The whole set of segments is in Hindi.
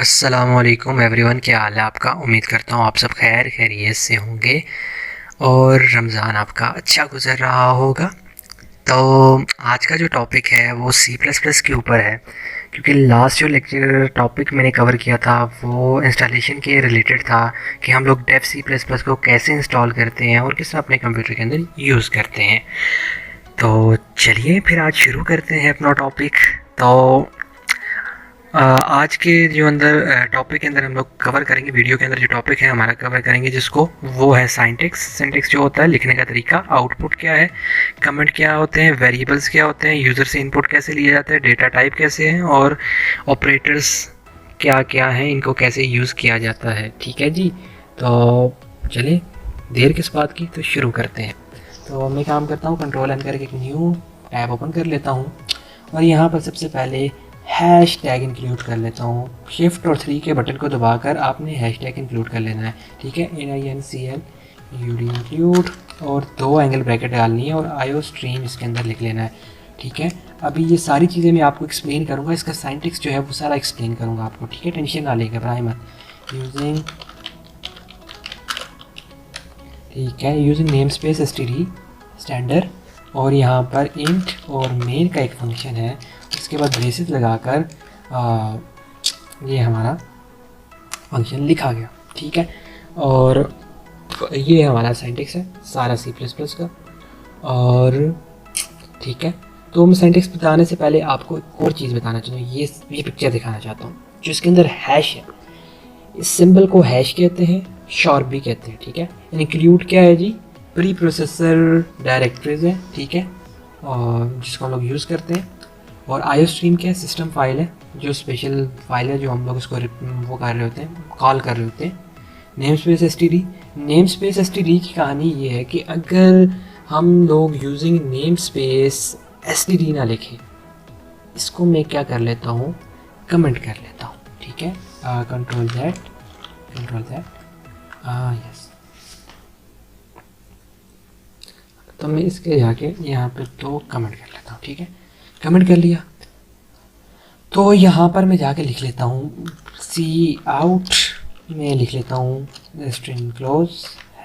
अस्सलामुअलैकुम एवरीवन, क्या हाल है आपका। उम्मीद करता हूँ आप सब खैर खैरियत से होंगे और रमज़ान आपका अच्छा गुज़र रहा होगा। तो आज का जो टॉपिक है वो सी प्लस प्लस के ऊपर है, क्योंकि लास्ट जो लेक्चर टॉपिक मैंने कवर किया था वो इंस्टॉलेशन के रिलेटेड था कि हम लोग डेव सी प्लस प्लस को कैसे इंस्टॉल करते हैं और किस तरह अपने कंप्यूटर के अंदर यूज़ करते हैं। तो चलिए फिर आज शुरू करते हैं अपना टॉपिक। तो आज के जो अंदर टॉपिक के अंदर हम लोग कवर करेंगे, वीडियो के अंदर जो टॉपिक है हमारा कवर करेंगे जिसको वो है सिंटैक्स। सिंटैक्स जो होता है लिखने का तरीका, आउटपुट क्या है, कमेंट क्या होते हैं, वेरिएबल्स क्या होते हैं, यूज़र से इनपुट कैसे लिया जाता है, डेटा टाइप कैसे हैं और ऑपरेटर्स क्या क्या हैं, इनको कैसे यूज़ किया जाता है। ठीक है जी। तो चलिए देर किस बात की, तो शुरू करते हैं। तो मैं काम करता हूँ, कंट्रोल एन करके एक न्यू टैब ओपन कर लेता हूँ और यहाँ पर सबसे पहले हैश टैग इंक्लूड कर लेता हूँ। शिफ्ट और 3 के बटन को दबाकर आपने हैश टैग इंक्लूड कर लेना है। ठीक है, NINCL इंक्लूड और 2 एंगल ब्रैकेट डालनी है और IO स्ट्रीम इसके अंदर लिख लेना है। ठीक है, अभी ये सारी चीज़ें मैं आपको एक्सप्लेन करूँगा, इसका सिंटैक्स जो है वो सारा एक्सप्लेन करूँगा आपको। ठीक है, टेंशन ना लेगा, घबराए मत। यूजिंग, ठीक है, using name space std standard और यहाँ पर इंट और मेन का एक फंक्शन है, उसके बाद ब्रेसेस लगाकर ये हमारा फंक्शन लिखा गया। ठीक है, और ये हमारा सिंटैक्स है सारा सी प्लस प्लस का। और ठीक है, तो मैं सिंटैक्स बताने से पहले आपको एक और चीज़ बताना चाहता हूँ। ये पिक्चर दिखाना चाहता हूँ जो इसके अंदर हैश है। इस सिंबल को हैश कहते हैं, शॉर्ट भी कहते हैं। ठीक है, इंक्लूड क्या है जी, प्री प्रोसेसर डायरेक्टरीज है। ठीक है, और जिसको हम लोग यूज़ करते हैं। और IO स्ट्रीम क्या है, सिस्टम फाइल है, जो स्पेशल फाइल है जो हम लोग उसको वो कर रहे होते हैं, कॉल कर रहे होते हैं। Name space std, name space std की कहानी ये है कि अगर हम लोग यूजिंग नेम स्पेस std ना लिखें, इसको मैं क्या कर लेता हूँ, कमेंट कर लेता हूँ। ठीक है, कंट्रोल Z, यस। तो मैं इसके जाके यहाँ पे 2 कमेंट कर लेता हूँ। ठीक है, कमेंट कर लिया तो यहाँ पर मैं जाके लिख लेता हूँ सी आउट में लिख लेता हूँ string close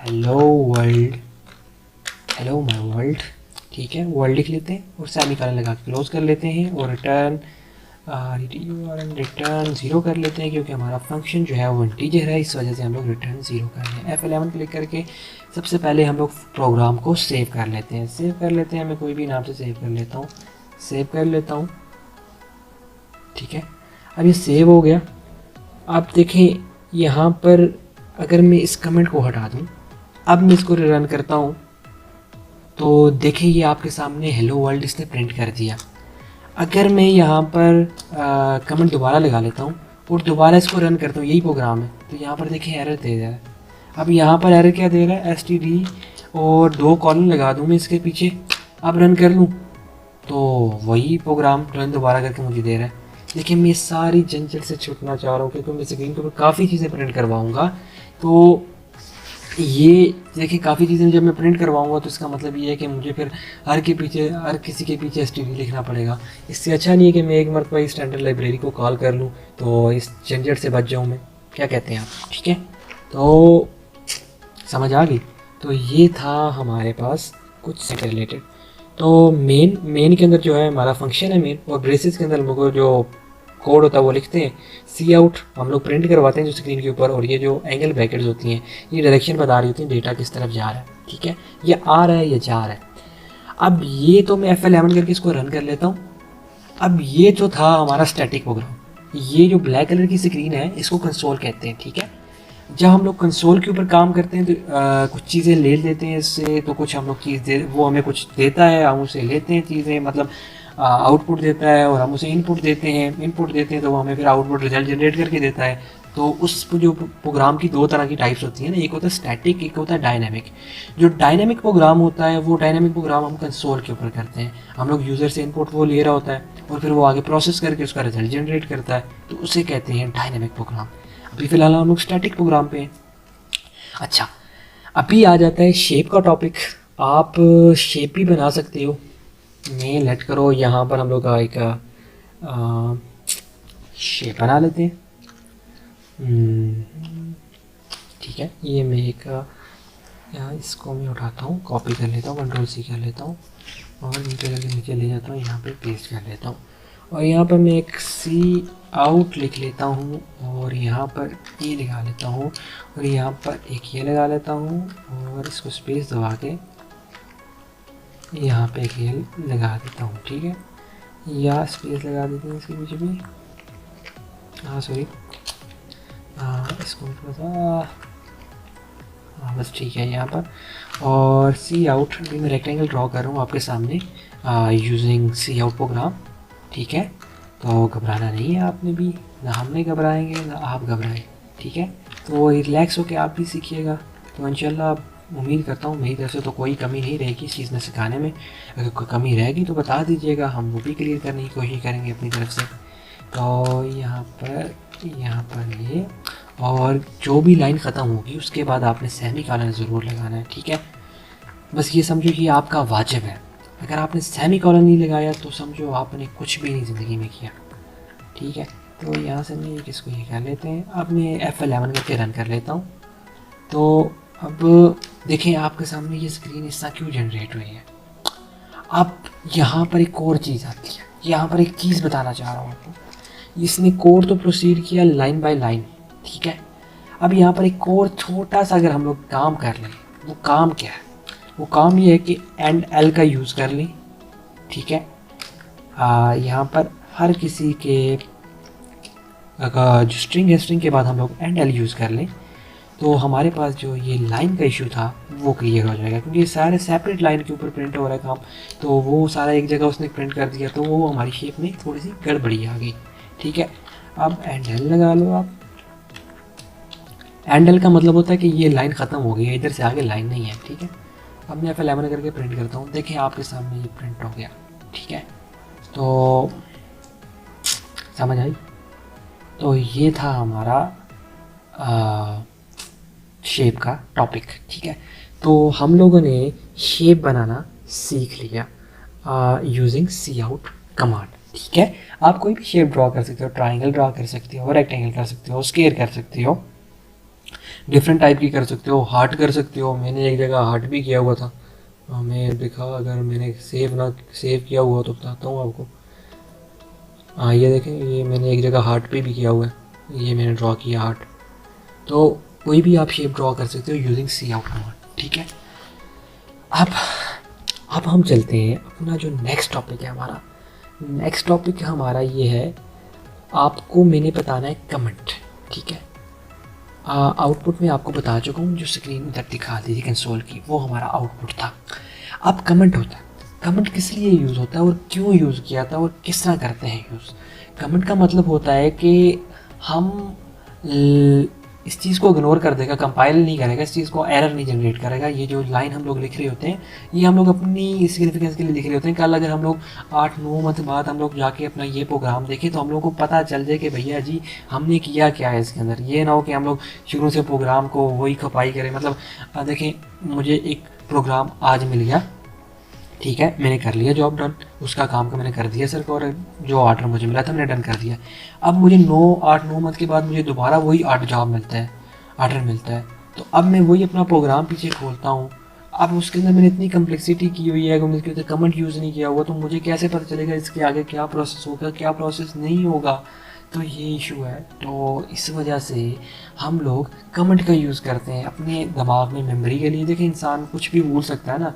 hello world, hello my world. ठीक है, वर्ल्ड लिख लेते हैं और सेमीकोलन लगा के क्लोज कर लेते हैं और रिटर्न रिटर्न 0 कर लेते हैं, क्योंकि हमारा फंक्शन जो है वो इंटीजर है, इस वजह से हम लोग रिटर्न 0 कर रहे हैं। F11 क्लिक करके सबसे पहले हम लोग प्रोग्राम को सेव कर लेते हैं। सेव कर लेते हैं, मैं कोई भी नाम से सेव कर लेता हूँ, सेव कर लेता हूँ। ठीक है, अब ये सेव हो गया। अब देखें यहाँ पर अगर मैं इस कमेंट को हटा दूँ, अब मैं इसको रन करता हूँ तो देखें ये आपके सामने हेलो वर्ल्ड इसने प्रिंट कर दिया। अगर मैं यहाँ पर कमेंट दोबारा लगा लेता हूँ और दोबारा इसको रन करता हूँ, यही प्रोग्राम है, तो यहाँ पर देखें एरर दे रहा है। अब यहाँ पर एरर क्या दे रहा है, std और 2 कॉलन लगा दूँ मैं इसके पीछे। अब रन कर लूँ तो वही प्रोग्राम रन दोबारा करके मुझे दे रहा है। देखिए मैं सारी झंझट से छूटना चाह रहा हूँ, क्योंकि मैं स्क्रीन के ऊपर काफ़ी चीज़ें प्रिंट करवाऊँगा। तो ये देखिए काफ़ी चीज़ें जब मैं प्रिंट करवाऊँगा तो इसका मतलब ये है कि मुझे फिर हर किसी के पीछे std लिखना पड़ेगा। इससे अच्छा नहीं है कि मैं एक मरतबा इस स्टैंडर्ड लाइब्रेरी को कॉल कर लूँ, तो इस झंझट से बच जाऊँ मैं। क्या कहते हैं आप? ठीक है, तो समझ आ गई। तो ये था हमारे पास कुछ से रिलेटेड। तो मेन के अंदर जो है हमारा फंक्शन है मेन, और ब्रेसेस के अंदर हम लोग को जो कोड होता है वो लिखते हैं। सी आउट हम लोग प्रिंट करवाते हैं जो स्क्रीन के ऊपर, और ये जो एंगल ब्रैकेट्स होती हैं ये डायरेक्शन बता रही होती हैं डेटा किस तरफ जा रहा है। ठीक है, ये आ रहा है, ये जा रहा है। अब ये तो मैं F11 करके इसको रन कर लेता हूँ। अब ये जो था हमारा स्टैटिक प्रोग्राम, ये जो ब्लैक कलर की स्क्रीन है इसको कंसोल कहते हैं। ठीक है, जब हम लोग कंसोल के ऊपर काम करते हैं तो कुछ चीज़ें ले लेते हैं इससे, तो कुछ हम लोग वो हमें कुछ देता है, हम उसे लेते हैं चीज़ें, मतलब आउटपुट देता है और हम उसे इनपुट देते हैं तो वो हमें फिर आउटपुट रिजल्ट जनरेट करके देता है। तो उस जो प्रोग्राम की 2 तरह की टाइप्स होती हैं ना, एक होता है स्टैटिक, एक होता है डायनेमिक। जो डायनेमिक प्रोग्राम होता है वो डायनेमिक प्रोग्राम हम कंसोल के ऊपर करते हैं। हम लोग यूज़र से इनपुट वो ले रहा होता है और फिर वो आगे प्रोसेस करके उसका रिजल्ट जनरेट करता है, तो उसे कहते हैं डायनेमिक प्रोग्राम। अभी फ़िलहाल हम लोग स्टैटिक प्रोग्राम पे हैं। अच्छा, अभी आ जाता है शेप का टॉपिक। आप शेप भी बना सकते हो। मैं लेट करो यहाँ पर हम लोग एक शेप बना लेते हैं। ठीक है, ये मैं एक यहाँ इसको मैं उठाता हूँ, कॉपी कर लेता हूँ, Ctrl+C कर लेता हूँ और नीचे करके नीचे ले जाता हूँ, यहाँ पे पेस्ट कर लेता हूँ और यहाँ पर मैं एक सी आउट लिख लेता हूँ और यहाँ पर ये लगा लेता हूँ और यहाँ पर एक ये लगा लेता हूँ और इसको स्पेस दबा के यहाँ पे एक ये लगा देता हूँ। ठीक है, या स्पेस लगा देते हैं इसके बीच में, हाँ सॉरी, इसको थोड़ा सा, हाँ बस ठीक है यहाँ पर। और सी आउट मैं रेक्टेंगल ड्रॉ कर रहा हूँ आपके सामने यूजिंग सी आउट प्रोग्राम। ठीक है, तो घबराना नहीं है आपने भी, ना हमने घबराएंगे ना आप घबराएं। ठीक है, तो रिलैक्स होकर आप भी सीखिएगा। तो इंशाल्लाह उम्मीद करता हूँ मेरी तरफ से तो कोई कमी नहीं रहेगी इस चीज़ में सिखाने में। अगर कोई कमी रहेगी तो बता दीजिएगा, हम वो भी क्लियर करने की कोशिश करेंगे अपनी तरफ से। तो यहाँ पर ये, और जो भी लाइन ख़त्म होगी उसके बाद आपने सेमी कॉलन ज़रूर लगाना है। ठीक है, बस ये समझो कि आपका वाजिब है। अगर आपने सेमी कॉलन नहीं लगाया तो समझो आपने कुछ भी नहीं ज़िंदगी में किया। ठीक है, तो यहाँ से मैं इसको ये कर लेते हैं। अब मैं F11 करके रन कर लेता हूँ। तो अब देखें आपके सामने ये स्क्रीन इस तरह क्यों जनरेट हुई है। अब यहाँ पर एक और चीज़ आती है, यहाँ पर एक चीज़ बताना चाह रहा हूँ आपको। इसने कोड तो प्रोसीड किया लाइन बाय लाइन। ठीक है, अब यहाँ पर एक और छोटा सा अगर हम लोग काम कर लें, वो काम क्या है? वो काम ये है कि एंड एल का यूज़ कर लें। ठीक है, यहाँ पर हर किसी के अगर जो स्ट्रिंग है, स्ट्रिंग के बाद हम लोग एंड एल यूज़ कर लें तो हमारे पास जो ये लाइन का इशू था वो क्लियर हो जाएगा, क्योंकि ये सारे सेपरेट लाइन के ऊपर प्रिंट हो रहा है काम। तो वो सारा एक जगह उसने प्रिंट कर दिया, तो वो हमारी शेप में थोड़ी सी गड़बड़ी आ गई। ठीक है, अब एंड एल लगा लो आप। एंड एल का मतलब होता है कि ये लाइन ख़त्म हो गई है, इधर से आगे लाइन नहीं है। ठीक है, अब मैं F11 करके प्रिंट करता हूँ। देखें आपके सामने ये प्रिंट हो गया। ठीक है, तो समझ आई। तो ये था हमारा शेप का टॉपिक। ठीक है, तो हम लोगों ने शेप बनाना सीख लिया यूजिंग सी आउट कमांड। ठीक है, आप कोई भी शेप ड्रॉ कर सकते हो, ट्राइंगल ड्रॉ कर सकते हो, रेक्टेंगल कर सकते हो, स्क्वायर कर सकते हो, डिफरेंट टाइप की कर सकते हो, हार्ट कर सकते हो। मैंने एक जगह हार्ट भी किया हुआ था, मैं देखा, अगर मैंने सेव किया हुआ तो बताता हूँ आपको। हाँ ये देखें, ये मैंने एक जगह हार्ट पे भी किया हुआ है, ये मैंने ड्रॉ किया हार्ट। तो कोई भी आप शेप ड्रॉ कर सकते हो यूजिंग सी आउट कमांड। ठीक है, अब हम चलते हैं अपना जो नेक्स्ट टॉपिक है हमारा। नेक्स्ट टॉपिक हमारा ये है, आपको मैंने बताना है कमेंट। ठीक है, आउटपुट में आपको बता चुका हूँ, जो स्क्रीन उधर दिखा दी थी कंसोल की, वो हमारा आउटपुट था। अब कमेंट होता है, कमेंट किस लिए यूज़ होता है और क्यों यूज़ किया था और किस तरह करते हैं यूज़। कमेंट का मतलब होता है कि हम इस चीज़ को इग्नोर कर देगा, कंपाइल नहीं करेगा, इस चीज़ को एरर नहीं जनरेट करेगा। ये जो लाइन हम लोग लिख रहे होते हैं, ये हम लोग अपनी सिग्निफिकेंस के लिए लिख रहे होते हैं। कल अगर हम लोग 8-9 मंथ बाद हम लोग जाके अपना ये प्रोग्राम देखें तो हम लोग को पता चल जाए कि भैया जी हमने किया क्या है इसके अंदर। ये ना हो कि हम लोग शुरू से प्रोग्राम को वही खपाई करें। मतलब देखें, मुझे एक प्रोग्राम आज मिल गया, ठीक है, मैंने कर लिया जॉब डन, उसका काम का मैंने कर दिया सर को, और जो ऑर्डर मुझे मिला था मैंने डन कर दिया। अब मुझे 8-9 मंथ के बाद मुझे दोबारा वही जॉब मिलता है, ऑर्डर मिलता है। तो अब मैं वही अपना प्रोग्राम पीछे खोलता हूँ। अब उसके अंदर मैंने इतनी कम्प्लेक्सिटी की हुई है, उसके अंदर कमेंट यूज़ नहीं किया हुआ, तो मुझे कैसे पता चलेगा इसके आगे क्या प्रोसेस होगा, क्या प्रोसेस नहीं होगा। तो ये इशू है। तो इस वजह से हम लोग कमेंट का यूज़ करते हैं अपने दिमाग में मेमोरी के लिए। देखिए, इंसान कुछ भी भूल सकता है ना,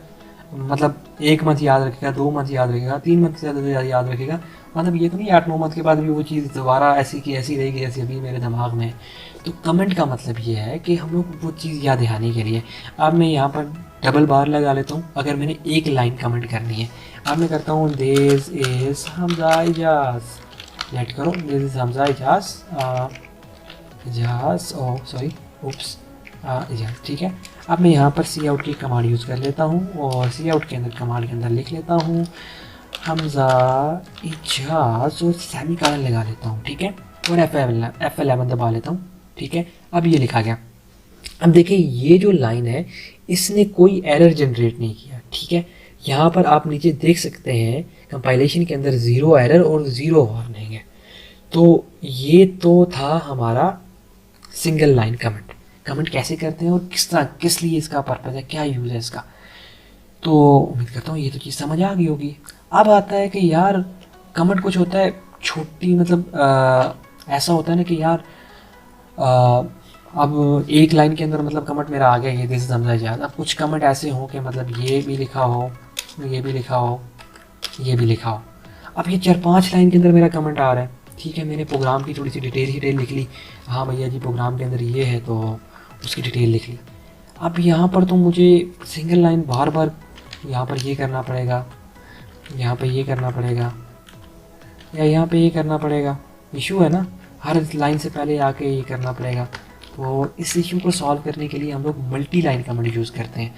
मतलब 1 मंथ याद रखेगा, 2 मंथ याद रखेगा, 3 मंथ से ज़्यादा याद रखेगा। मतलब ये तो नहीं 8-9 मंथ के बाद भी वो चीज़ दोबारा ऐसी की ऐसी रहेगी जैसी अभी मेरे दिमाग में। तो कमेंट का मतलब ये है कि हम लोग वो चीज़ याद दहानी के लिए। अब मैं यहाँ पर डबल बार लगा लेता हूँ अगर मैंने एक लाइन कमेंट करनी है। अब मैं करता हूँ this is Hamza Ijaz, let करो, this is Hamza Ijaz Ijaz, oh sorry, oops, Ijaz. ठीक है, अब मैं यहाँ पर सी आउट की कमांड यूज़ कर लेता हूँ और सी आउट के अंदर कमांड के अंदर लिख लेता हूँ हमजा इजाज और सेमी कॉलन लगा लेता हूँ। ठीक है, और F11 दबा लेता हूँ। ठीक है, अब ये लिखा गया। अब देखिए, ये जो लाइन है इसने कोई एरर जनरेट नहीं किया। ठीक है, यहाँ पर आप नीचे देख सकते हैं कंपाइलेशन के अंदर 0 एरर और 0 वार्निंग है। तो ये तो था हमारा सिंगल लाइन कमेंट। कमेंट कैसे करते हैं और किस तरह, किस लिए इसका पर्पज़ है, क्या यूज़ है इसका। तो उम्मीद करता हूँ ये तो चीज़ समझ आ गई होगी। अब आता है कि यार कमेंट कुछ होता है छोटी, मतलब ऐसा होता है ना कि यार अब एक लाइन के अंदर मतलब कमेंट मेरा आ गया, ये दिस समझा जाए। अब कुछ कमेंट ऐसे हों कि मतलब ये भी लिखा हो, ये भी लिखा हो, ये भी लिखा हो। अब ये 4-5 लाइन के अंदर मेरा कमेंट आ रहा है, ठीक है, मैंने प्रोग्राम की थोड़ी सी डिटेल लिख ली, हाँ भैया जी प्रोग्राम के अंदर ये है तो उसकी डिटेल लिख ली। अब यहाँ पर तो मुझे सिंगल लाइन बार बार यहाँ पर ये करना पड़ेगा, यहाँ पर ये करना पड़ेगा, या यहाँ पे ये करना पड़ेगा। इशू है ना, हर लाइन से पहले आके ये करना पड़ेगा। तो इस इशू को सॉल्व करने के लिए हम लोग मल्टी लाइन कमेंट यूज़ करते हैं।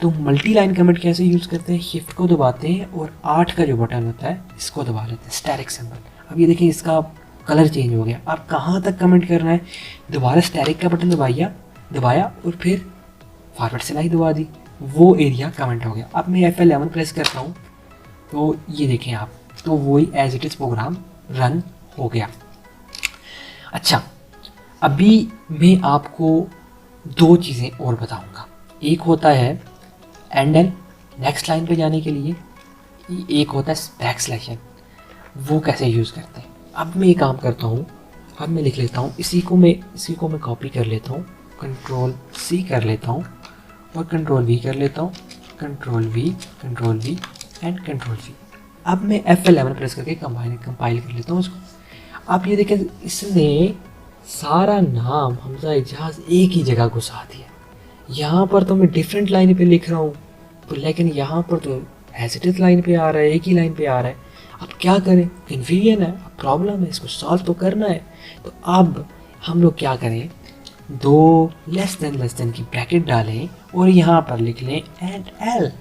तो मल्टी लाइन कमेंट कैसे यूज़ करते हैं, शिफ्ट को दबाते हैं और 8 का जो बटन होता है इसको दबा लेते हैं, स्टैटिक सिंबल। अब ये देखिए इसका कलर चेंज हो गया। अब कहाँ तक कमेंट करना है, दोबारा स्टैटिक का बटन दबाया और फिर फॉरवर्ड स्लाइड दबा दी, वो एरिया कमेंट हो गया। अब मैं F11 प्रेस करता हूँ तो ये देखें आप, तो वही as it is program run हो गया। अच्छा, अभी मैं आपको 2 चीज़ें और बताऊंगा। एक होता है एंडल, नेक्स्ट लाइन पे जाने के लिए, एक होता है बैकस्लैश, वो कैसे यूज़ करते हैं। अब मैं ये काम करता हूँ, अब मैं लिख लेता हूँ, इसी को मैं कॉपी कर लेता हूँ, Ctrl+C कर लेता हूँ और Ctrl+V कर लेता हूँ, Ctrl+V एंड Ctrl+V। अब मैं F11 प्रेस करके कंपाइल कर लेता हूँ उसको। अब ये देखें इसने सारा नाम हमजा एजाज एक ही जगह घुसा दिया। यहाँ पर तो मैं डिफरेंट लाइन पे लिख रहा हूँ, तो लेकिन यहाँ पर तो एज इट इज़ लाइन पे आ रहा है, एक ही लाइन पे आ रहा है। अब क्या करें, कन्फ्यूजन है, अब प्रॉब्लम है, इसको सॉल्व तो करना है। तो अब हम लोग क्या करें, 2 लेस देन की ब्रैकेट डालें और यहाँ पर लिख लें एंड एल,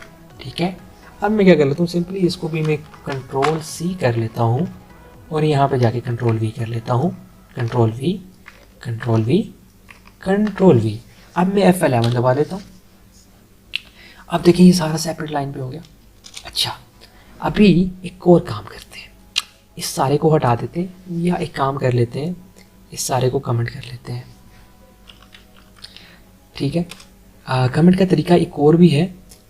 ठीक है। अब मैं क्या कर लेता हूँ, सिंपली इसको भी मैं Ctrl+C कर लेता हूँ और यहाँ पे जाके Ctrl+V कर लेता हूँ, Ctrl+V। अब मैं F11 दबा देता हूँ। अब देखिए ये सारा सेपरेट लाइन पे हो गया। अच्छा, अभी एक और काम करते हैं, इस सारे को हटा देते हैं, या एक काम कर लेते हैं, इस सारे को कमेंट कर लेते हैं, ठीक है। कमेंट का तरीका एक और भी है,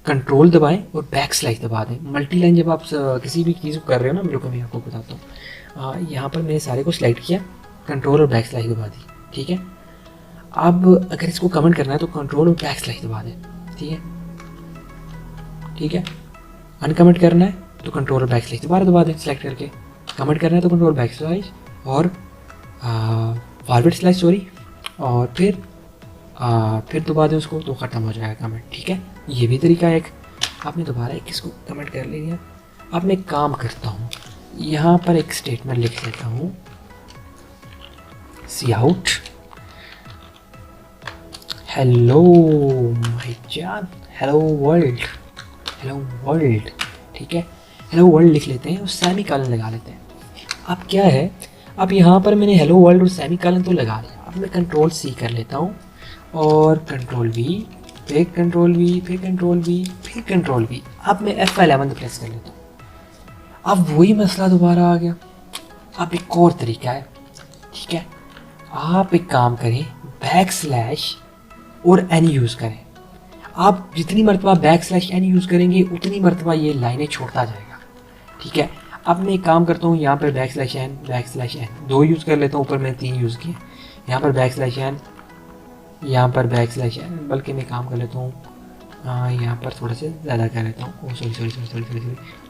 कंट्रोल दबाएं और बैकस्लैश दबा दें। मल्टी लाइन जब आप किसी भी चीज़ को कर रहे हो ना, मैं आपको बताता हूँ। यहाँ पर मैंने सारे को सिलेक्ट किया, कंट्रोल और बैकस्लैश दबा दी, ठीक है। अब अगर इसको कमेंट करना है तो कंट्रोल और बैकस्लैश दबा दें, ठीक है। अनकमेंट करना है तो कंट्रोल और बैकस्लैश दोबारा दबा दें सिलेक्ट करके। कमेंट करना है तो कंट्रोल बैकस्लैश और फॉरवर्ड स्लैश और फिर दबा दें उसको, तो ख़त्म हो जाएगा कमेंट, ठीक है। ये भी तरीका है एक। आपने दोबारा एक इसको कमेंट कर लिया। अब मैं काम करता हूँ, यहाँ पर एक स्टेटमेंट लिख लेता हूँ, सी आउट हेलो माय जान, हेलो वर्ल्ड, ठीक है। हेलो वर्ल्ड लिख लेते हैं और सेमीकोलन लगा लेते हैं। अब क्या है, अब यहाँ पर मैंने हेलो वर्ल्ड और सेमीकोलन तो लगा लिया। अब मैं Ctrl+C कर लेता हूँ और Ctrl+V, फिर Ctrl+V। अब मैं F11 प्रेस कर लेता हूँ। अब वही मसला दोबारा आ गया। अब एक और तरीका है, ठीक है। आप एक काम करें, बैकस्लैश और एन यूज़ करें। आप जितनी मरतबा बैकस्लैश एन यूज़ करेंगे उतनी मरतबा ये लाइनें छोड़ता जाएगा, ठीक है। अब मैं एक काम करता हूँ, यहाँ पर बैकस्लैश एन 2 यूज़ कर लेता हूँ, ऊपर मैं 3 यूज़ किए। यहाँ पर बैकस्लैश एन, यहाँ पर बैकस्लैश एन, बल्कि मैं काम कर लेता हूँ, यहाँ पर थोड़ा सा ज़्यादा कर लेता हूँ। ओह सॉरी,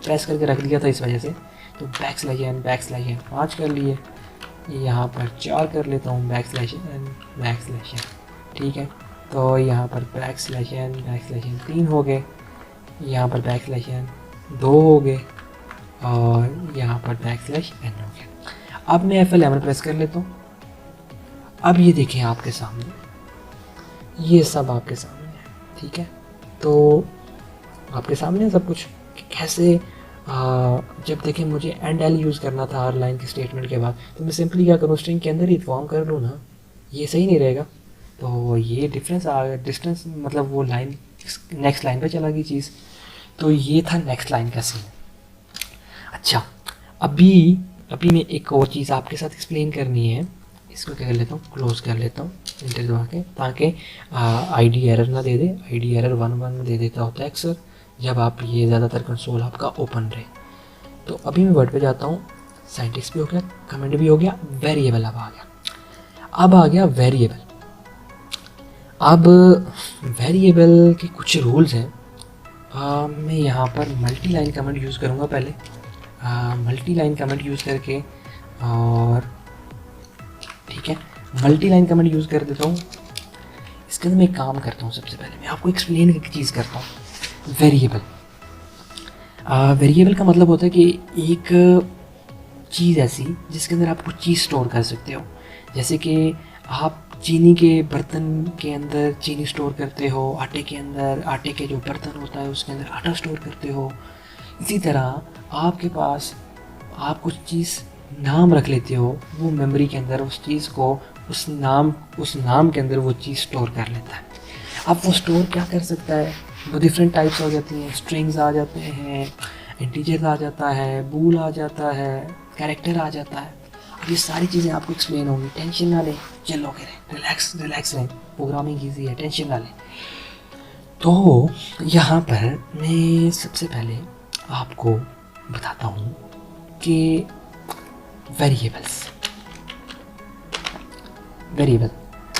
प्रेस करके रख दिया था इस वजह से। तो बैकस्लैश एन 5 कर लिए, यहाँ पर 4 कर लेता हूँ, बैकस्लैश एन, ठीक है। तो यहाँ पर बैकस्लैश एन 3 हो गए, यहाँ पर बैकस्लैश एन 2 हो गए और यहाँ पर बैकस्लैश एन हो गया। अब मैं F11 प्रेस कर लेता हूँ। अब ये देखें आपके सामने, ये सब आपके सामने है, ठीक है। तो आपके सामने सब कुछ कैसे, जब देखें मुझे एंड एल यूज़ करना था हर लाइन के स्टेटमेंट के बाद, तो मैं सिंपली क्या करूँ, स्ट्रिंग के अंदर ही फॉर्म कर लूँ ना, ये सही नहीं रहेगा। तो ये डिस्टेंस मतलब वो लाइन नेक्स्ट लाइन पे चला गई चीज़। तो ये था नेक्स्ट लाइन का सीन। अच्छा, अभी मैं एक और चीज़ आपके साथ एक्सप्लेन करनी है, इसको क्या कर लेता हूँ, क्लोज कर लेता हूँ इंटर दबा के, ताकि आईडी एरर ना दे दे। आईडी एरर 1 दे देता होता है अक्सर जब आप ये ज़्यादातर कंसोल आपका ओपन रहे। तो अभी मैं वर्ड पे जाता हूँ, साइंटिस्ट भी हो गया, कमेंट भी हो गया, वेरिएबल अब आ गया वेरिएबल। अब वेरिएबल के कुछ रूल्स हैं। मैं यहाँ पर मल्टी लाइन कमेंट यूज़ करूँगा पहले, मल्टी लाइन कमेंट यूज़ करके, और ठीक है मल्टी लाइन कमेंट यूज़ कर देता हूँ। इसके अंदर मैं एक काम करता हूँ, सबसे पहले मैं आपको एक्सप्लेन एक चीज़ करता हूँ। वेरिएबल, वेरिएबल का मतलब होता है कि एक चीज़ ऐसी जिसके अंदर आप कुछ चीज़ स्टोर कर सकते हो। जैसे कि आप चीनी के बर्तन के अंदर चीनी स्टोर करते हो, आटे के अंदर आटे के जो बर्तन होता है उसके अंदर आटा स्टोर करते हो। इसी तरह आपके पास आप कुछ चीज़ नाम रख लेते हो, वो मेमोरी के अंदर उस चीज़ को उस नाम के अंदर वो चीज़ स्टोर कर लेता है। अब वो स्टोर क्या कर सकता है, वो डिफरेंट टाइप्स हो जाती हैं। स्ट्रिंग्स आ जाते हैं, इंटीजर आ जाता है, बूल आ जाता है, कैरेक्टर आ जाता है। अब ये सारी चीज़ें आपको एक्सप्लेन होंगी, टेंशन ना लें, चलो करें, रिलैक्स रहें, प्रोग्रामिंग ईजी है, टेंशन ना लें। तो यहाँ पर मैं सबसे पहले आपको बताता हूँ कि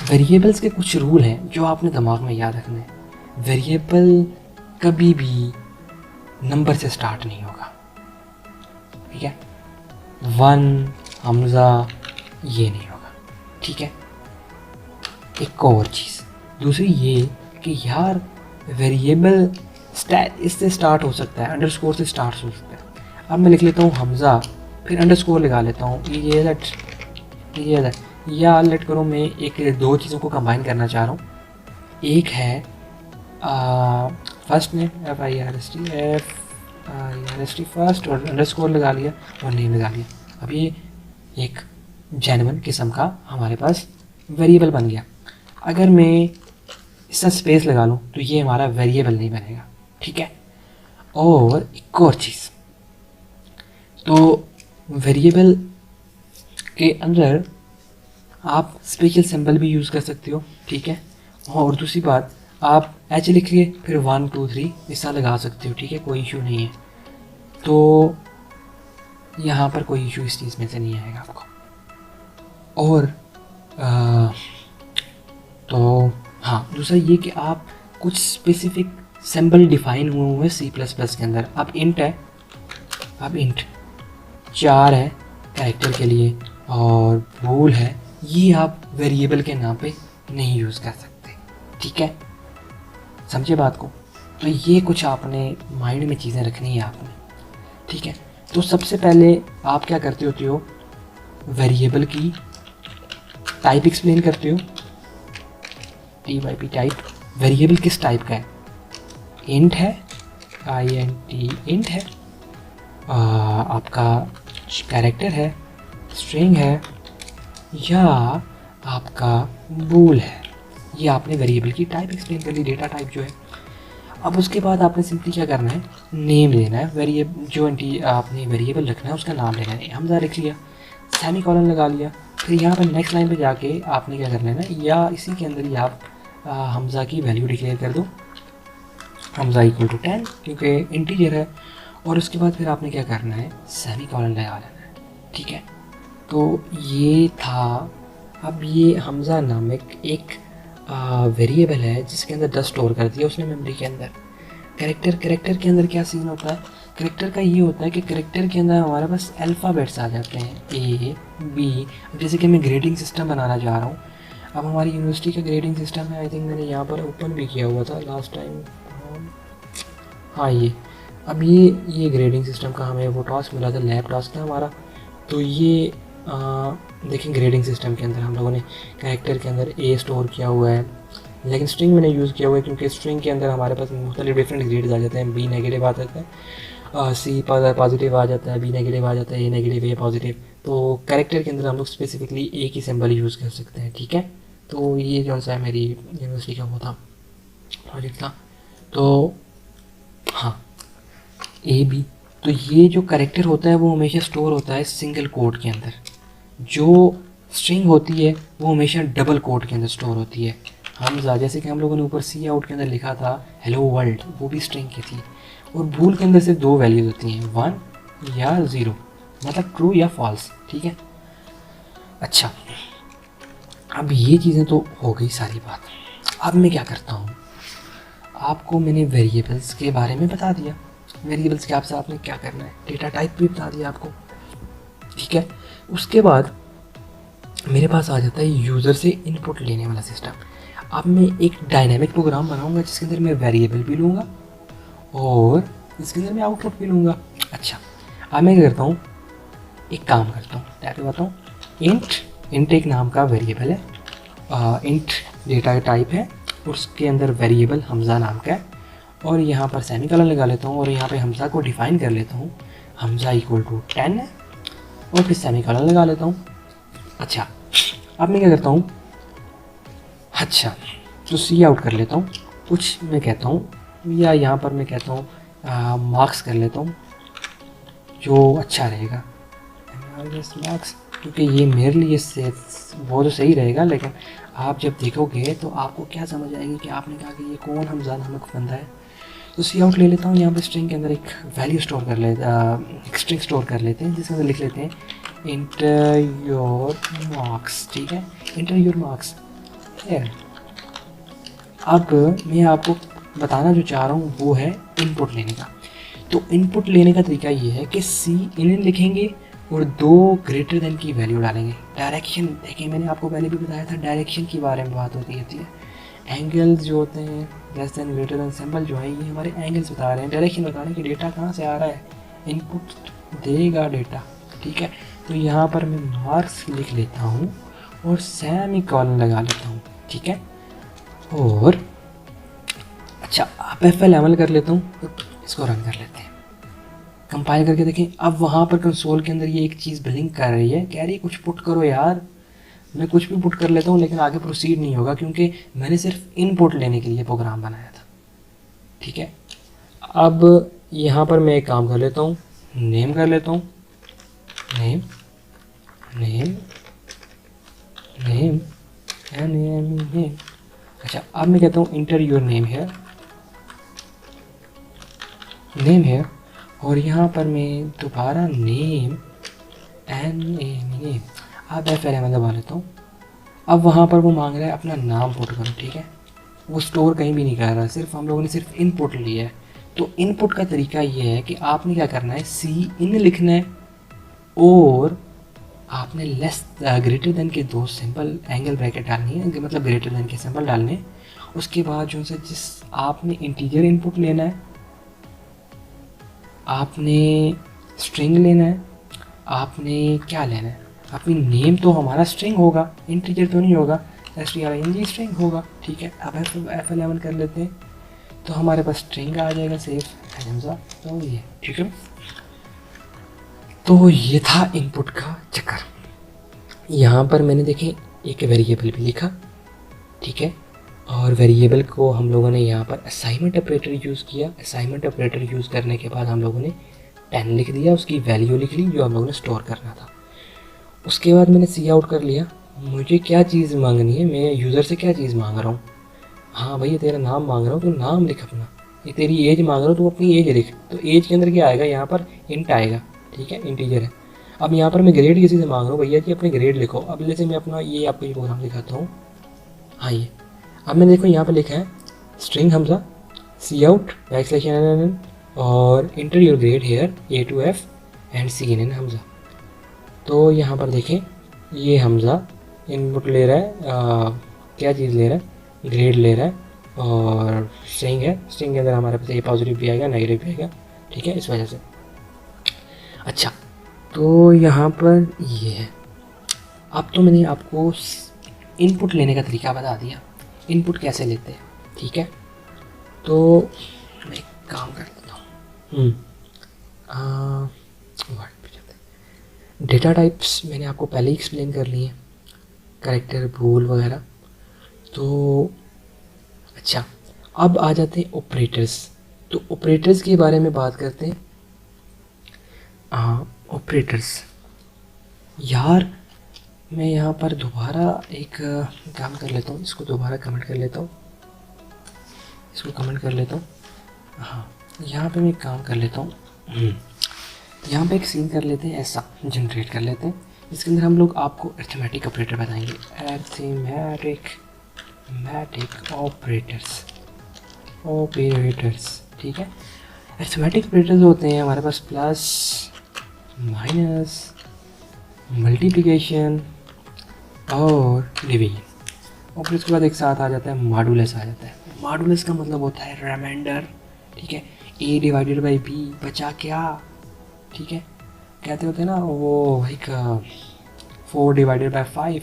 वेरिएबल्स के कुछ रूल हैं जो आपने दिमाग में याद रखने हैं। वेरिएबल कभी भी नंबर से स्टार्ट नहीं होगा, ठीक है, 1 हमज़ा ये नहीं होगा, ठीक है। एक और चीज़ दूसरी ये कि यार वेरिएबल इससे स्टार्ट हो सकता है, अंडरस्कोर से स्टार्ट हो सकता है। अब मैं लिख लेता हूँ हमज़ा, फिर अंडरस्कोर लगा लेता हूँ, ये या लेट करो मैं एक दो चीज़ों को कंबाइन करना चाह रहा हूँ। एक है फर्स्ट नेम FIRST फर्स्ट, और अंडरस्कोर लगा लिया और नेम लगा लिया। अब ये एक जेन्युइन किस्म का हमारे पास वेरिएबल बन गया। अगर मैं इसका स्पेस लगा लूँ तो ये हमारा वेरिएबल नहीं बनेगा, ठीक है। और एक और चीज़, तो वेरिएबल के अंदर आप स्पेशल सिंबल भी यूज़ कर सकते हो, ठीक है। और दूसरी बात, आप एच लिखिए फिर 1 2 3 ऐसा लगा सकते हो, ठीक है, कोई इशू नहीं है। तो यहाँ पर कोई इशू इस चीज़ में से नहीं आएगा आपको। और तो हाँ, दूसरा ये कि आप कुछ स्पेसिफिक सिंबल डिफाइन हुए हुए C++ के अंदर। अब इंट है, अब इंट 4 है कैरेक्टर के लिए, और बूल है, ये आप वेरिएबल के नाम पे नहीं यूज़ कर सकते, ठीक है, समझे बात को। तो ये कुछ आपने माइंड में चीज़ें रखनी है आपने, ठीक है। तो सबसे पहले आप क्या करते होते हो, वेरिएबल की टाइप एक्सप्लेन करते हो, TYP टाइप। वेरिएबल किस टाइप का है, इंट है, INT इंट है, आपका कैरेक्टर है, स्ट्रिंग है, या आपका बूल है। ये आपने वेरिएबल की टाइप एक्सप्लेन कर ली, डेटा टाइप जो है। अब उसके बाद आपने सिंपली क्या करना है, नेम लेना है, वेरिएबल जो आपने वेरिएबल रखना है उसका नाम लेना है। हमज़ा लिख लिया, सेमीकोलन लगा लिया, फिर यहाँ पर नेक्स्ट लाइन पे जाके आपने क्या करना है ना, या इसी के अंदर ही आप हमज़ा की वैल्यू डिक्लेयर कर दो, हमज़ा इक्वल टू 10 क्योंकि इंटीजर है। और उसके बाद फिर आपने क्या करना है, सेमीकोलन लगा लेना है, ठीक है। तो ये था। अब ये हमज़ा नामक एक वेरिएबल है जिसके अंदर 10 स्टोर कर दिया उसने मेमोरी के अंदर। कैरेक्टर के अंदर क्या सीन होता है, कैरेक्टर का ये होता है कि कैरेक्टर के अंदर हमारे पास अल्फ़ाबेट्स आ जाते हैं, A B। जैसे कि मैं ग्रेडिंग सिस्टम बनाना चाह रहा हूँ। अब हमारी यूनिवर्सिटी का ग्रेडिंग सिस्टम है, आई थिंक मैंने यहाँ पर ओपन भी किया हुआ था लास्ट टाइम, हाँ ये। अब ये ग्रेडिंग सिस्टम का हमें वो टास्क मिला था, लैब टास्क था हमारा। तो ये देखें ग्रेडिंग सिस्टम के अंदर हम लोगों ने कैरेक्टर के अंदर A स्टोर किया हुआ है, लेकिन स्ट्रिंग मैंने यूज़ किया हुआ है क्योंकि स्ट्रिंग के अंदर हमारे पास मुख्तलिफ डिफरेंट ग्रेड्स आ जाते हैं। B नेगेटिव आ जाता है, C पॉजिटिव आ जाता है, B नेगेटिव आ जाता है, A नेगेटिव, A पॉजिटिव। तो कैरेक्टर के अंदर हम लोग स्पेसिफिकली A की सिंबल यूज़ कर सकते हैं, ठीक है। तो ये जो सा है मेरी यूनिवर्सिटी का वो था, प्रोजेक्ट था। तो हाँ, AB। तो ये जो कैरेक्टर होता है वो हमेशा स्टोर होता है सिंगल कोड के अंदर। जो स्ट्रिंग होती है वो हमेशा डबल कोट के अंदर स्टोर होती है। हमजा, जैसे कि हम लोगों ने ऊपर सी आउट के अंदर लिखा था हेलो वर्ल्ड, वो भी स्ट्रिंग की थी। और बूल के अंदर से दो वैल्यूज होती हैं, 1 या 0, मतलब ट्रू या फॉल्स, ठीक है। अच्छा, अब ये चीज़ें तो हो गई सारी बात। अब मैं क्या करता हूँ, आपको मैंने वेरिएबल्स के बारे में बता दिया, वेरिएबल्स के आपसे आपने क्या करना है, डेटा टाइप भी बता दिया आपको, ठीक है। उसके बाद मेरे पास आ जाता है यूज़र से इनपुट लेने वाला सिस्टम। अब मैं एक डायनेमिक प्रोग्राम बनाऊंगा जिसके अंदर मैं वेरिएबल भी लूँगा और इसके अंदर मैं आउटपुट भी लूँगा। अच्छा, अब मैं क्या करता हूँ, एक काम करता हूँ, टाइप करता हूँ इंट एक नाम का वेरिएबल है, इंट डेटा टाइप है, उसके अंदर वेरिएबल हमजा नाम का है, और यहाँ पर सेमीकोलन लगा लेता हूँ और यहाँ पे हमजा को डिफाइन कर लेता हूँ, हमजा इक्वल टू 10 है, और फिर सेमीकोलन लगा लेता हूँ। अच्छा, अब मैं क्या करता हूँ, अच्छा तो सी आउट कर लेता हूँ, कुछ मैं कहता हूँ, या यहाँ पर मैं कहता हूँ मार्क्स कर लेता हूँ, जो अच्छा रहेगा मार्क्स, क्योंकि ये मेरे लिए से वो तो सही रहेगा, लेकिन आप जब देखोगे तो आपको क्या समझ आएगी कि आपने कहा कि ये कौन हमजा नामक बंदा है। तो सी आउट ले लेता हूँ, यहाँ पे स्ट्रिंग के अंदर एक वैल्यू स्टोर कर एक स्ट्रिंग स्टोर कर लेते हैं जिसके अंदर लिख लेते हैं इंटर योर मार्क्स, ठीक है, इंटर योर मार्क्स है। अब मैं आपको बताना जो चाह रहा हूँ वो है इनपुट लेने का। तो इनपुट लेने का तरीका ये है कि सी इन लिखेंगे और 2 ग्रेटर देन की वैल्यू डालेंगे। डायरेक्शन देखिए, मैंने आपको पहले भी बताया था डायरेक्शन के बारे में बात होती रहती है। एंगल्स जो होते हैं less than greater than symbol जो है, ये हमारे एंगल्स बता रहे हैं, डायरेक्शन बता रहे हैं कि डेटा कहाँ से आ रहा है, इनपुट देगा डेटा, ठीक है। तो यहाँ पर मैं मार्क्स लिख लेता हूँ और सेमीकोलन लगा लेता हूँ, ठीक है। और अच्छा, आप F11 कर लेता हूँ, इसको रन कर लेते हैं, कंपाइल करके देखें। अब वहाँ पर कंसोल के अंदर ये एक चीज़ ब्लिंक कर रही है, कह रही है कुछ पुट करो यार। मैं कुछ भी पुट कर लेता हूँ लेकिन आगे प्रोसीड नहीं होगा, क्योंकि मैंने सिर्फ इनपुट लेने के लिए प्रोग्राम बनाया था, ठीक है। अब यहाँ पर मैं एक काम कर लेता हूँ, नेम कर लेता हूँ, नेम नेम नेम नेम। अच्छा, अब मैं कहता हूँ इंटर योर नेम है, नेम है, और यहाँ पर मैं दोबारा नेम नेम, अब F11 दबा लेता हूँ। अब वहाँ पर वो मांग रहा है अपना नाम पुट करो, ठीक है। वो स्टोर कहीं भी नहीं कर रहा, सिर्फ हम लोगों ने सिर्फ इनपुट लिया है। तो इनपुट का तरीका ये है कि आपने क्या करना है, सी इन लिखना है और आपने लेस ग्रेटर देन के 2 सिंपल एंगल ब्रैकेट डालनी है, मतलब ग्रेटर देन के सिंबल डालने। उसके बाद जो से जिस आपने इंटीजर इनपुट लेना है, आपने स्ट्रिंग लेना है, आपने क्या लेना है, अपनी नेम तो हमारा स्ट्रिंग होगा, इंटीजर तो नहीं होगा, string स्ट्रिंग होगा, ठीक है। अब F11 कर लेते हैं तो हमारे पास स्ट्रिंग आ जाएगा सेफ हमजा, तो ये ठीक है। तो ये था इनपुट का चक्कर। यहाँ पर मैंने देखें एक वेरिएबल भी लिखा, ठीक है, और वेरिएबल को हम लोगों ने यहाँ पर असाइनमेंट ऑपरेटर यूज़ किया। असाइनमेंट ऑपरेटर यूज़ करने के बाद हम लोगों ने 10 लिख दिया, उसकी वैल्यू लिख ली जो हम लोगों ने स्टोर करना था। उसके बाद मैंने सी आउट कर लिया, मुझे क्या चीज़ मांगनी है, मैं यूज़र से क्या चीज़ मांग रहा हूँ, हाँ भाई ये तेरा नाम मांग रहा हूँ, तो नाम लिख अपना। ये तेरी एज मांग रहा हूँ, तो अपनी एज लिख। तो एज के अंदर क्या आएगा, यहाँ पर इंट आएगा, ठीक है, इंटीजर है। अब यहाँ पर मैं ग्रेड किसी से मांग रहा हूँ, भैया जी अपने ग्रेड लिखो। अब जैसे मैं अपना ये आपको ये प्रोग्राम दिखाता हूँ, हाँ ये अब मैंने देखो यहाँ पर लिखा है string Hamza cout backslash और enter your grade here A to F and CNN Hamza. तो यहाँ पर देखें ये हमजा इनपुट ले रहा है, क्या चीज़ ले रहा है, ग्रेड ले रहा है, और स्ट्रिंग है, स्ट्रिंग के अंदर हमारे पास ये पॉजिटिव भी आएगा नेगेटिव भी आएगा, ठीक है, इस वजह से। अच्छा, तो यहाँ पर ये है। अब तो मैंने आपको इनपुट लेने का तरीका बता दिया, इनपुट कैसे लेते हैं, ठीक है। तो मैं एक काम कर लेता हूँ, डेटा टाइप्स मैंने आपको पहले ही एक्सप्लेन कर लिए हैं, कैरेक्टर बूल वगैरह। तो अच्छा, अब आ जाते हैं ऑपरेटर्स। तो ऑपरेटर्स के बारे में बात करते हैं। ऑपरेटर्स यार, मैं यहाँ पर दोबारा एक काम कर लेता हूँ, इसको दोबारा कमेंट कर लेता हूँ, इसको कमेंट कर लेता हूँ। हाँ, यहाँ पे मैं एक काम कर लेता हूँ, यहाँ पे एक सीन कर लेते हैं, ऐसा जनरेट कर लेते हैं। इसके अंदर हम लोग आपको अर्थमेटिक ऑपरेटर बताएंगे, मैटिक ऑपरेटर्स, ठीक है। अर्थमेटिक ऑपरेटर्स होते हैं हमारे पास प्लस, माइनस, मल्टीप्लिकेशन और डिवीजन, और फिर उसके बाद एक साथ आ जाता है मॉडुलस आ जाता है। मॉडुलस का मतलब होता है रिमाइंडर, ठीक है। a डिवाइडेड बाई b बचा क्या, ठीक है। कहते होते हैं ना वो एक 4 डिवाइडेड बाई 5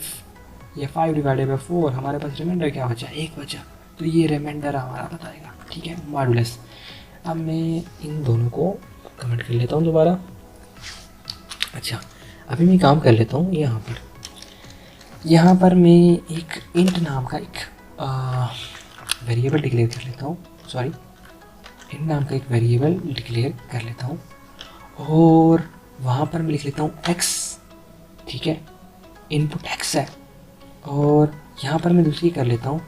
या 5 डिवाइडेड बाई 4, हमारे पास रिमाइंडर क्या बचा, 1 बचा, तो ये रिमाइंडर हमारा बताएगा, ठीक है, मॉडुलस। अब मैं इन दोनों को कमेंट कर लेता हूँ दोबारा। अच्छा, अभी मैं काम कर लेता हूँ, यहाँ पर मैं एक इंट नाम का एक वेरिएबल डिक्लेयर कर लेता हूँ, इंट नाम का एक वेरिएबल डिक्लेयर कर लेता हूँ, और वहाँ पर मैं लिख लेता हूँ x, ठीक है, इनपुट x है। और यहाँ पर मैं दूसरी कर लेता हूँ,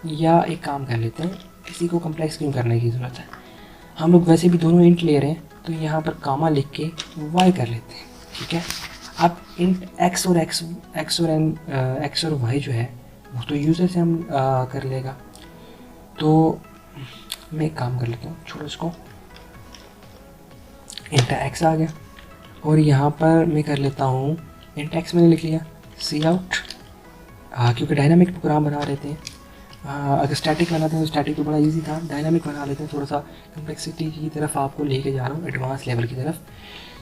या एक काम कर लेते हैं, किसी को कम्प्लेक्स क्यों करने की ज़रूरत है, हम लोग वैसे भी दोनों इंट ले रहे हैं, तो यहाँ पर कामा लिख के y कर लेते हैं, ठीक है। अब इंट x और y जो है वो तो यूज़र से हम कर लेगा, तो मैं एक काम कर लेता हूँ, छोड़ो इसको, इंट x आ गया, और यहाँ पर मैं कर लेता हूँ इंट x मैंने लिख लिया सी आउट, क्योंकि डायनामिक प्रोग्राम बना रहे थे। अगर स्टैटिक बनाते हैं तो स्टैटिक तो बड़ा इजी था, डायनामिक बना लेते हैं, थोड़ा सा कम्प्लेक्सिटी की तरफ आपको लेके जा रहा हूँ, एडवांस लेवल की तरफ।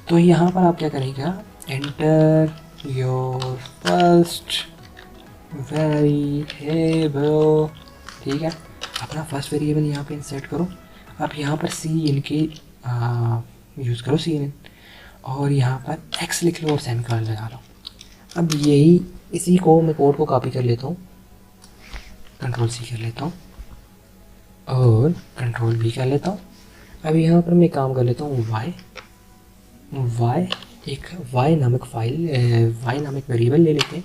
तो यहाँ पर आप क्या करेंगे, एंटर योर फर्स्ट वेरिएबल, ठीक है, अपना फर्स्ट वेरिएबल यहाँ पे इंसर्ट करो। अब यहाँ पर सी इनके यूज़ करो, सी इन, और यहाँ पर एक्स लिख लो और सेमीकोलन लगा लो। अब यही इसी को मैं कोड को कॉपी कर लेता हूँ, कंट्रोल सी कर लेता हूँ और कंट्रोल भी कर लेता हूँ। अब यहाँ पर मैं काम कर लेता हूँ एक y नामक वेरिएबल ले लेते हैं,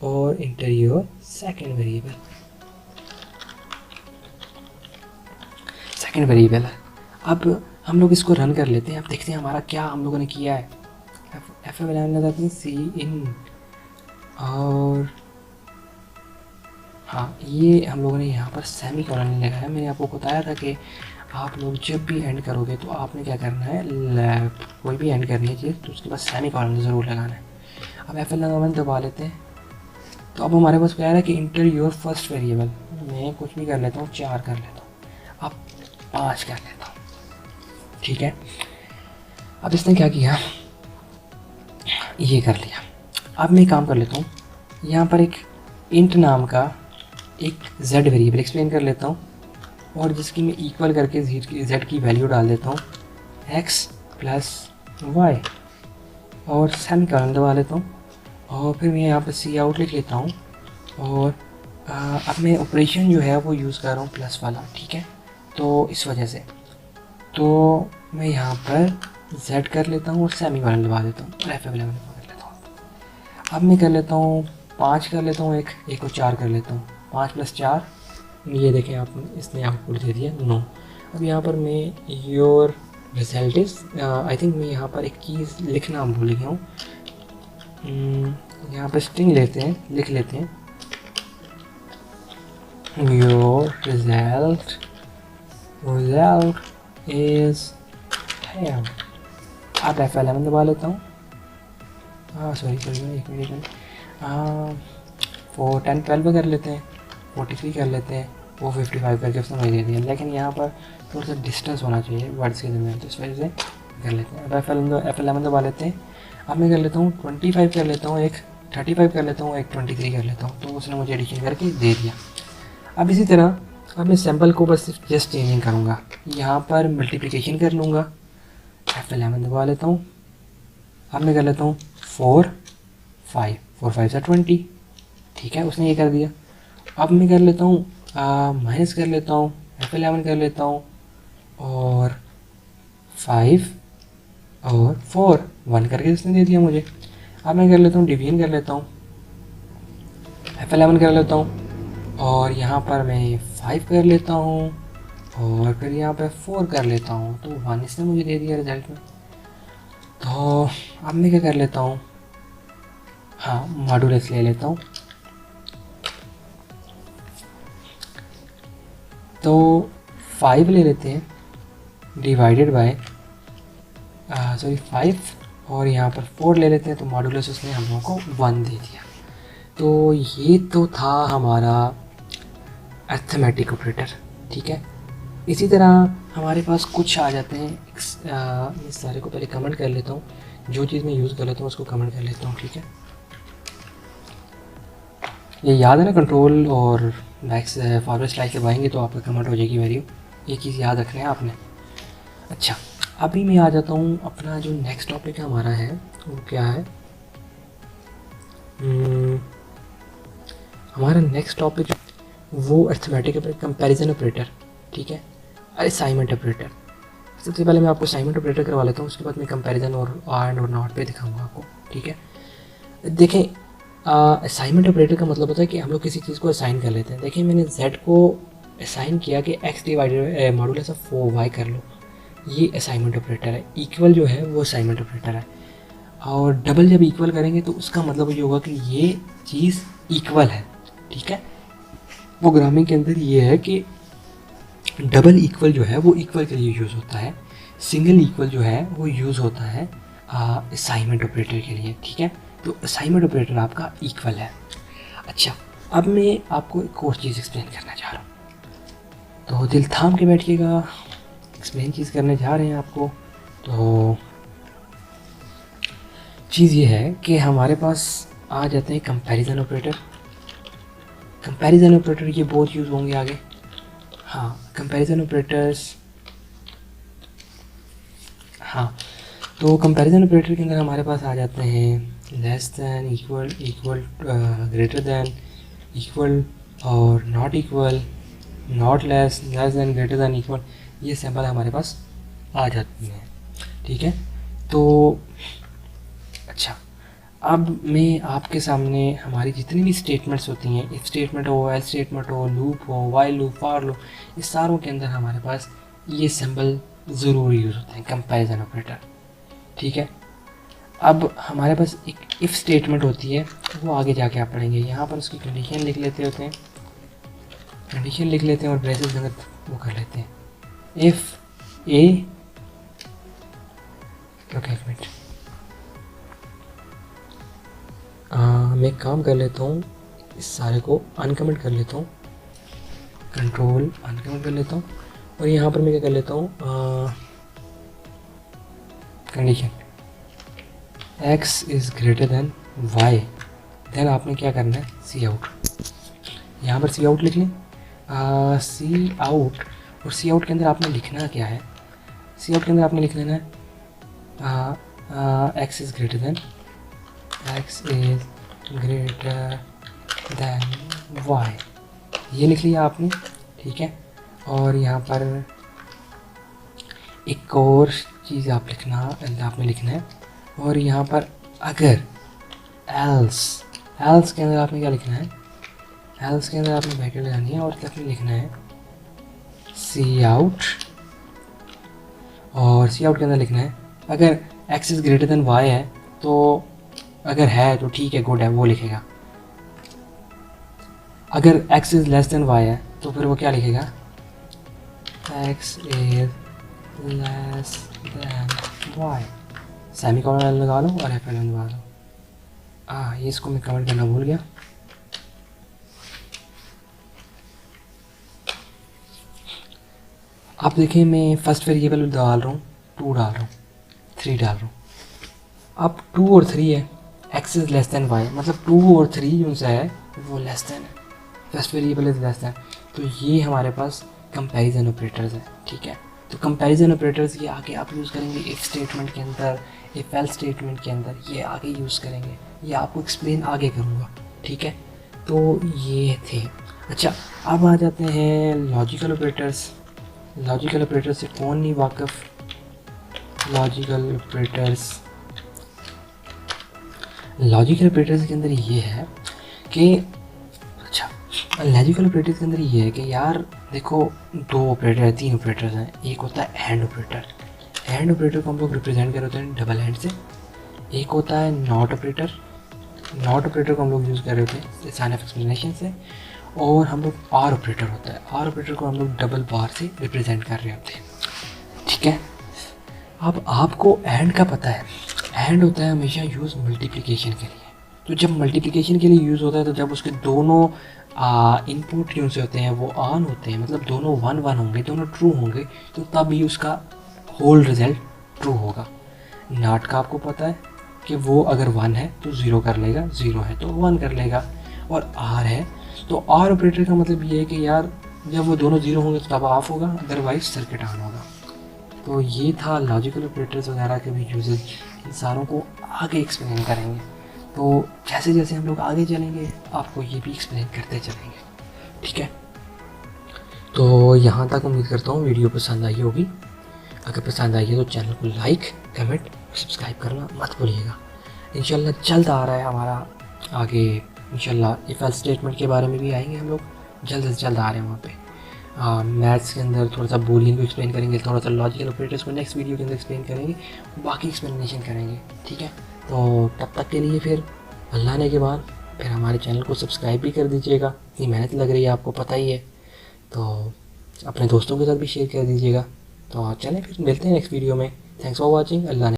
और इंटर योर सेकेंड वेरिएबल। अब हम लोग इसको रन कर लेते हैं, अब देखते हैं हमारा क्या हम लोगों ने किया है। F11 लगाते हैं, सी इन, और हाँ, ये हम लोगों ने यहाँ पर सेमी कॉलन नहीं लगाया। मैंने आपको बताया था कि आप लोग जब भी एंड करोगे तो आपने क्या करना है, कोई भी एंड करनी है चीज़ तो उसके बाद सेमी कॉलन ज़रूर लगाना है। अब F11 दबा लेते हैं, तो अब हमारे पास क्या है कि इंटर योर फर्स्ट वेरिएबल, मैं कुछ भी कर लेता हूँ, 4 कर लेता हूँ, अब 5 कर लेता हूँ, ठीक है। अब इसने क्या किया, ये कर लिया। अब मैं काम कर लेता हूँ, यहाँ पर एक इंट नाम का एक z वेरिएबल एक्सप्लेन कर लेता हूँ, और जिसकी मैं इक्वल करके z की वैल्यू डाल देता हूँ x प्लस y, और सेमीकोलन दबा लेता हूँ, और फिर मैं यहाँ पर सी आउट लिख लेता हूँ, और अब मैं ऑपरेशन जो है वो यूज़ कर रहा हूँ प्लस वाला, ठीक है। तो इस वजह से तो मैं यहाँ पर z कर लेता हूँ और सेमीकोलन दबा देता हूँ, F11 कर लेता हूँ। अब मैं कर लेता हूँ 5 कर लेता हूँ, एक और 4 कर लेता हूँ, 5 प्लस 4, ये देखें आप, इसने आउटपुट दे दिया 9। अब यहाँ पर मैं your result is, I think मैं यहाँ पर एक कीज़ लिखना भूल गया हूँ, यहाँ पर स्ट्रिंग लिख लेते हैं योर रिजल्ट इज़ है। अब F11 दबा लेता हूँ, सॉरी एक मिनट, 4 10 12 कर लेते हैं, 43 कर लेते हैं, वो 55 करके उसने मुझे दे दिया, लेकिन यहाँ पर थोड़ा सा डिस्टेंस होना चाहिए वर्ड्स के दरमियान, तो इस वजह से कर लेते हैं। अब F11 दबा लेते हैं। अब मैं कर लेता हूँ 25 कर लेता हूँ, एक 35 कर लेता हूँ, एक 23 कर लेता हूँ, तो उसने मुझे एडिशन करके दे दिया। अब इसी तरह अब मैं सैम्पल को बस जस्ट चेंजिंग करूँगा, यहाँ पर मल्टीप्लिकेशन कर लूँगा, F11 दबा लेता हूँ। अब मैं कर लेता हूँ 4 5 से 20, ठीक है, उसने ये कर दिया। अब मैं कर लेता हूँ माइनस कर लेता हूँ, F11 कर लेता हूँ, और 5 और 4 1 करके उसने दे दिया मुझे। अब मैं कर लेता हूँ डिवीजन कर लेता हूँ, F11 कर लेता हूँ और यहाँ पर मैं 5 कर लेता हूँ और फिर यहाँ पे 4 कर लेता हूँ, तो 1 इसने मुझे दे दिया रिजल्ट में। तो अब मैं क्या कर लेता हूँ, हाँ मॉडुलस ले लेता हूँ। तो 5 ले लेते हैं डिवाइडेड बाय 5 और यहाँ पर 4 ले लेते हैं, तो मॉडुलस उसने हम लोगों को 1 दे दिया। तो ये तो था हमारा अर्थमेटिक ऑपरेटर, ठीक है। इसी तरह हमारे पास कुछ आ जाते हैं, इस सारे को पहले कमेंट कर लेता हूँ, जो चीज़ मैं यूज़ कर लेता हूँ उसको कमेंट कर लेता हूँ, ठीक है। ये याद है ना, कंट्रोल और बैक्स फॉरवर्ड स्लाइड दबाएंगे तो आपका कमेंट हो जाएगी वैल्यू, ये चीज़ याद रखना है आपने। अच्छा, अभी मैं आ जाता हूँ, अपना जो नेक्स्ट टॉपिक हमारा है वो क्या है, हमारा नेक्स्ट टॉपिक वो अर्थमेटिक कंपैरिजन ऑपरेटर, ठीक है, असाइनमेंट ऑपरेटर। सबसे पहले मैं आपको असाइनमेंट ऑपरेटर करवा लेता हूँ, उसके बाद मैं कंपैरिजन और एंड और नॉट पे दिखाऊंगा आपको, ठीक है। देखें, असाइनमेंट ऑपरेटर का मतलब होता है कि हम लोग किसी चीज़ को असाइन कर लेते हैं। देखिए, मैंने z को असाइन किया कि x divided modulus of 4y कर लो, ये असाइनमेंट ऑपरेटर है। इक्वल जो है वो असाइनमेंट ऑपरेटर है, और डबल जब इक्वल करेंगे तो उसका मतलब ये होगा कि ये चीज़ इक्वल है, ठीक है। प्रोग्रामिंग के अंदर ये है कि डबल इक्वल जो है वो इक्वल के लिए यूज़ होता है, सिंगल इक्वल जो है वो यूज़ होता है असाइनमेंट ऑपरेटर के लिए, ठीक है। तो असाइनमेंट ऑपरेटर आपका इक्वल है। अच्छा, अब मैं आपको एक और चीज़ एक्सप्लेन करना चाह रहा हूँ, तो दिल थाम के बैठिएगा, एक्सप्लेन चीज़ करने जा रहे हैं आपको। तो चीज़ ये है कि हमारे पास आ जाते हैं कंपैरिजन ऑपरेटर। कंपैरिजन ऑपरेटर ये बहुत यूज़ होंगे आगे, हाँ कंपैरिजन ऑपरेटर्स, हाँ। तो कंपैरिजन ऑपरेटर के अंदर हमारे पास आ जाते हैं less than, equal, equal, greater than, equal और not equal, not less, less than, greater than, equal, ये सिंबल हमारे पास आ जाती हैं, ठीक है। तो अच्छा, अब मैं आपके सामने हमारी जितनी भी स्टेटमेंट्स होती हैं, इफ स्टेटमेंट हो, एल्स स्टेटमेंट हो, लूप हो, वाइल लूप, फॉर लूप, इस सारों के अंदर हमारे पास ये सिंबल ज़रूर यूज़ होते हैं, कंपैरिजन ऑपरेटर, ठीक है। अब हमारे पास एक इफ़ स्टेटमेंट होती है, वो आगे जाके आप पढ़ेंगे। यहाँ पर उसकी कंडीशन लिख लेते होते हैं, कंडीशन लिख लेते हैं और ब्रेसेस में वो कर लेते हैं, इफ़ ए, ओके एक मिनट, मैं काम कर लेता हूँ, इस सारे को अनकमेंट कर लेता हूँ, कंट्रोल अनकमेंट कर लेता हूँ, और यहाँ पर मैं क्या कर लेता हूँ, condition x is greater than y, then आपने क्या करना है, सी आउट, यहाँ पर सी आउट लिख लें, सी आउट, और सी आउट के अंदर आपने लिखना क्या है, सी आउट के अंदर आपने लिख लेना है x is greater then, x is greater than y, ये लिख लिया आपने, ठीक है। और यहाँ पर एक और चीज़ आप लिखना, आपने लिखना है, और यहाँ पर अगर एल्स, एल्स के अंदर आपने क्या लिखना है, एल्स के अंदर आपने ब्रैकेट लगानी है और आपने लिखना है सी आउट, और सी आउट के अंदर लिखना है अगर x is greater than y है, तो अगर है तो ठीक है, गुड है, वो लिखेगा। अगर x is less than y है तो फिर वो क्या लिखेगा, x is less than y, semicolon लगा लो और F11 लगा लो। ये इसको मैं कमेंट करना भूल गया। आप देखें, मैं फर्स्ट वेरिएबल डाल रहा हूँ, 2 डाल रहा हूँ, 3 डाल रहा हूँ। अब 2 और 3 है, x is less than y, मतलब 2 और 3 जो सा है वो लेस दैन है, first variable is less than. तो ये हमारे पास कंपैरिजन ऑपरेटर्स है, ठीक है। तो कंपैरिजन ऑपरेटर्स ये आगे आप यूज़ करेंगे इफ़ स्टेटमेंट के अंदर, इफ़ एल्स स्टेटमेंट के अंदर, ये आगे यूज़ करेंगे, ये आपको एक्सप्लेन आगे करूँगा, ठीक है। तो ये थे। अच्छा, अब आ जाते हैं लॉजिकल ऑपरेटर्स। लॉजिकल ऑपरेटर्स से कौन नहीं वाकिफ़, लॉजिकल ऑपरेटर्स, लॉजिकल ऑपरेटर्स के अंदर ये है कि लॉजिकल ऑपरेटर्स के अंदर ये है कि यार देखो, दो ऑपरेटर है, तीन ऑपरेटर्स हैं। एक होता है एंड ऑपरेटर। एंड ऑपरेटर को हम लोग रिप्रेजेंट कर होते हैं डबल एंड से। एक होता है नॉट ऑपरेटर। नॉट ऑपरेटर को हम लोग यूज़ कर रहे होते हैं साइन ऑफ एक्सप्लेनेशन से। और हम लोग आर ऑपरेटर होता है, आर ऑपरेटर को हम लोग डबल बार से रिप्रेजेंट कर रहे होते हैं। ठीक है, अब आपको एंड का पता है, एंड होता है हमेशा यूज़ मल्टीप्लिकेशन के लिए। तो जब मल्टीप्लिकेशन के लिए यूज़ होता है तो जब उसके दोनों इनपुट जो से होते हैं वो ऑन होते हैं, मतलब दोनों 1 1 होंगे, दोनों ट्रू होंगे, तो तब ही उसका होल रिजल्ट ट्रू होगा। नॉट का आपको पता है कि वो अगर 1 है तो 0 कर लेगा, 0 है तो 1 कर लेगा। और आर है तो आर ऑपरेटर का मतलब ये है कि यार जब वो दोनों 0 होंगे तो तब ऑफ होगा, अदरवाइज सर्किट ऑन होगा। तो ये था लॉजिकल ऑपरेटर्स वगैरह के भी यूजेज, इन सारों को आगे एक्सप्लेन करेंगे। तो जैसे जैसे हम लोग आगे चलेंगे आपको ये भी एक्सप्लेन करते चलेंगे। ठीक है, तो यहाँ तक उम्मीद करता हूँ वीडियो पसंद आई होगी। अगर पसंद आई है तो चैनल को लाइक, कमेंट, सब्सक्राइब करना मत भूलिएगा। इंशाल्लाह जल्द आ रहा है हमारा आगे, इंशाल्लाह इफ एल्स स्टेटमेंट के बारे में भी आएंगे हम लोग, जल्द से जल्द आ रहे हैं वहाँ पे। मैथ्स के अंदर थोड़ा सा बूलियन को एक्सप्लेन करेंगे, थोड़ा सा लॉजिकल ऑपरेटर्स को नेक्स्ट वीडियो के अंदर एक्सप्लेन करेंगे, बाकी एक्सप्लेनेशन करेंगे। ठीक है, तो तब तक के लिए फिर अल्लाह ने के बाद फिर हमारे चैनल को सब्सक्राइब भी कर दीजिएगा, इतनी मेहनत लग रही है आपको पता ही है। तो अपने दोस्तों के साथ भी शेयर कर दीजिएगा। तो चलें फिर मिलते हैं नेक्स्ट वीडियो में। Thanks for watching. अल्लाह ने